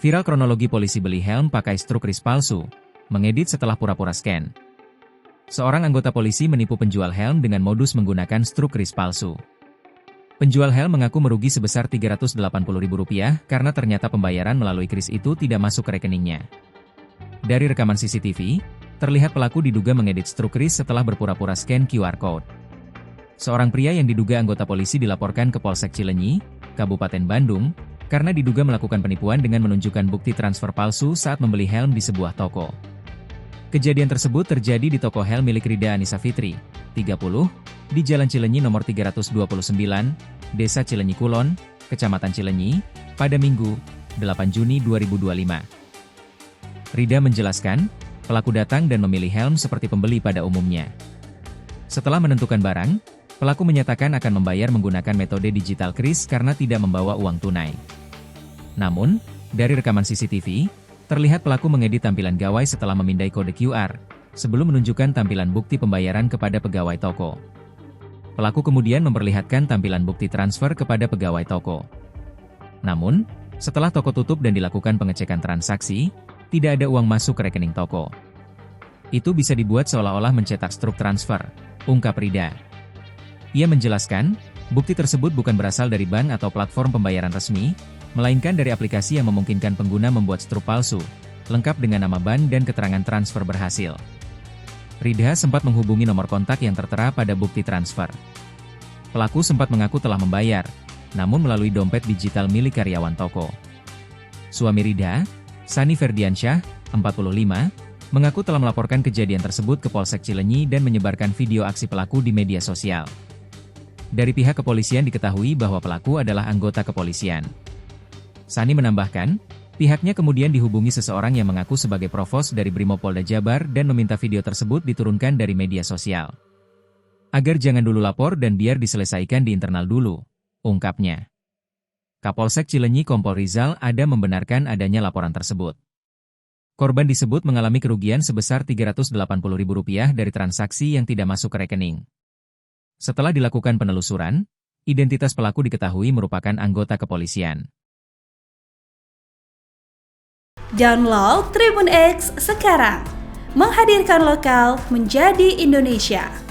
Viral kronologi polisi beli helm pakai struk kris palsu, mengedit setelah pura-pura scan. Seorang anggota polisi menipu penjual helm dengan modus menggunakan struk kris palsu. Penjual helm mengaku merugi sebesar Rp380.000 karena ternyata pembayaran melalui kris itu tidak masuk ke rekeningnya. Dari rekaman CCTV, terlihat pelaku diduga mengedit struk kris setelah berpura-pura scan QR Code. Seorang pria yang diduga anggota polisi dilaporkan ke Polsek Cileunyi, Kabupaten Bandung, karena diduga melakukan penipuan dengan menunjukkan bukti transfer palsu saat membeli helm di sebuah toko. Kejadian tersebut terjadi di toko helm milik Rida Anissa Fitri, 30, di Jalan Cileunyi nomor 329, Desa Cileunyi Kulon, Kecamatan Cileunyi, pada Minggu, 8 Juni 2025. Rida menjelaskan, pelaku datang dan memilih helm seperti pembeli pada umumnya. Setelah menentukan barang, pelaku menyatakan akan membayar menggunakan metode digital kris karena tidak membawa uang tunai. Namun, dari rekaman CCTV, terlihat pelaku mengedit tampilan gawai setelah memindai kode QR, sebelum menunjukkan tampilan bukti pembayaran kepada pegawai toko. Pelaku kemudian memperlihatkan tampilan bukti transfer kepada pegawai toko. Namun, setelah toko tutup dan dilakukan pengecekan transaksi, tidak ada uang masuk ke rekening toko. Itu bisa dibuat seolah-olah mencetak struk transfer, ungkap Rida. Ia menjelaskan, bukti tersebut bukan berasal dari bank atau platform pembayaran resmi, melainkan dari aplikasi yang memungkinkan pengguna membuat struk palsu, lengkap dengan nama bank dan keterangan transfer berhasil. Rida sempat menghubungi nomor kontak yang tertera pada bukti transfer. Pelaku sempat mengaku telah membayar, namun melalui dompet digital milik karyawan toko. Suami Rida, Sani Ferdiansyah, 45, mengaku telah melaporkan kejadian tersebut ke Polsek Cileunyi dan menyebarkan video aksi pelaku di media sosial. Dari pihak kepolisian diketahui bahwa pelaku adalah anggota kepolisian. Sani menambahkan, pihaknya kemudian dihubungi seseorang yang mengaku sebagai provos dari Brimopolda Jabar dan meminta video tersebut diturunkan dari media sosial. Agar jangan dulu lapor dan biar diselesaikan di internal dulu, ungkapnya. Kapolsek Cileunyi Kompol Rizal Ada membenarkan adanya laporan tersebut. Korban disebut mengalami kerugian sebesar Rp380.000 dari transaksi yang tidak masuk ke rekening. Setelah dilakukan penelusuran, identitas pelaku diketahui merupakan anggota kepolisian. Download Tribun X sekarang, menghadirkan lokal menjadi Indonesia.